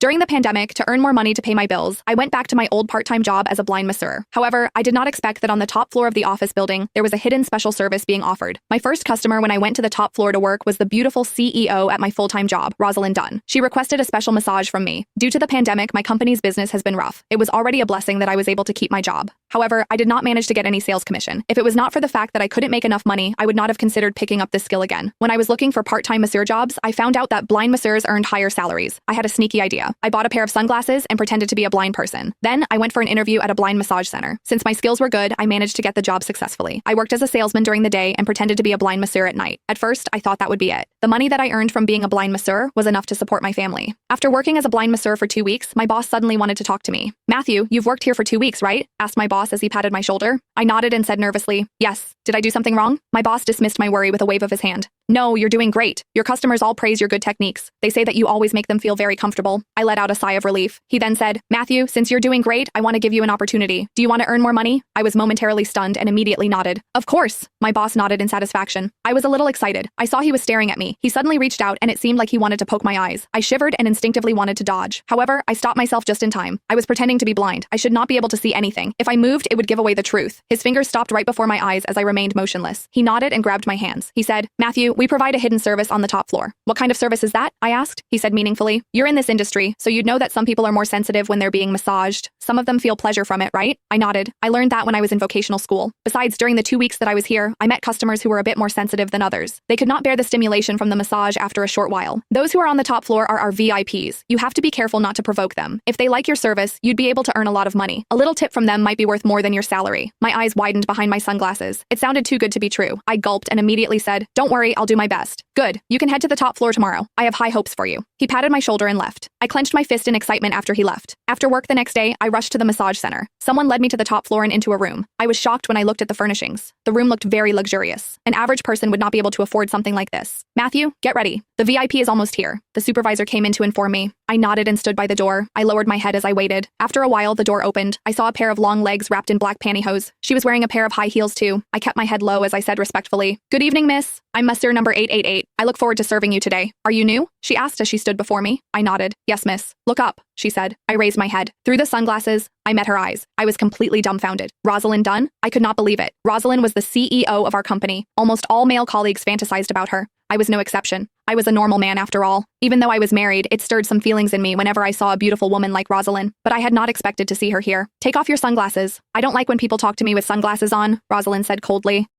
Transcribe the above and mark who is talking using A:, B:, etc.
A: During the pandemic, to earn more money to pay my bills, I went back to my old part-time job as a blind masseur. However, I did not expect that on the top floor of the office building, there was a hidden special service being offered. My first customer when I went to the top floor to work was the beautiful CEO at my full-time job, Rosalind Dunn. She requested a special massage from me. Due to the pandemic, my company's business has been rough. It was already a blessing that I was able to keep my job. However, I did not manage to get any sales commission. If it was not for the fact that I couldn't make enough money, I would not have considered picking up this skill again. When I was looking for part-time masseur jobs, I found out that blind masseurs earned higher salaries. I had a sneaky idea. I bought a pair of sunglasses and pretended to be a blind person. Then, I went for an interview at a blind massage center. Since my skills were good, I managed to get the job successfully. I worked as a salesman during the day and pretended to be a blind masseur at night. At first, I thought that would be it. The money that I earned from being a blind masseur was enough to support my family. After working as a blind masseur for 2 weeks, my boss suddenly wanted to talk to me. "Matthew, you've worked here for 2 weeks, right?" asked my boss as he patted my shoulder. I nodded and said nervously, "Yes. Did I do something wrong?" My boss dismissed my worry with a wave of his hand. "No, you're doing great. Your customers all praise your good techniques. They say that you always make them feel very comfortable." I let out a sigh of relief. He then said, "Matthew, since you're doing great, I want to give you an opportunity. Do you want to earn more money?" I was momentarily stunned and immediately nodded. "Of course." My boss nodded in satisfaction. I was a little excited. I saw he was staring at me. He suddenly reached out and it seemed like he wanted to poke my eyes. I shivered and instinctively wanted to dodge. However, I stopped myself just in time. I was pretending to be blind. I should not be able to see anything. If I moved, it would give away the truth. His fingers stopped right before my eyes as I remained motionless. He nodded and grabbed my hands. He said, "Matthew, we provide a hidden service on the top floor." "What kind of service is that?" I asked. He said meaningfully, "You're in this industry, so you'd know that some people are more sensitive when they're being massaged. Some of them feel pleasure from it, right?" I nodded. I learned that when I was in vocational school. Besides, during the 2 weeks that I was here, I met customers who were a bit more sensitive than others. They could not bear the stimulation from the massage after a short while. Those who are on the top floor are our VIPs. You have to be careful not to provoke them. If they like your service, you'd be able to earn a lot of money. A little tip from them might be worth more than your salary. My eyes widened behind my sunglasses. It sounded too good to be true. I gulped and immediately said, "Don't worry, I'll do my best." "Good. You can head to the top floor tomorrow. I have high hopes for you." He patted my shoulder and left. I clenched my fist in excitement after he left. After work the next day, I rushed to the massage center. Someone led me to the top floor and into a room. I was shocked when I looked at the furnishings. The room looked very luxurious. An average person would not be able to afford something like this. "Matthew, get ready. The VIP is almost here." The supervisor came in to inform me. I nodded and stood by the door. I lowered my head as I waited. After a while, the door opened. I saw a pair of long legs wrapped in black pantyhose. She was wearing a pair of high heels too. I kept my head low as I said respectfully, "Good evening, miss. I'm masseur number 888. I look forward to serving you today. Are you new?" she asked as she stood before me. I nodded. "Yes, miss." "Look up," she said. I raised my head. Through the sunglasses, I met her eyes. I was completely dumbfounded. Rosalind Dunn? I could not believe it. Rosalind was the CEO of our company. Almost all male colleagues fantasized about her. I was no exception. I was a normal man after all. Even though I was married, it stirred some feelings in me whenever I saw a beautiful woman like Rosalind, but I had not expected to see her here. "Take off your sunglasses." "I don't like when people talk to me with sunglasses on," Rosalind said coldly.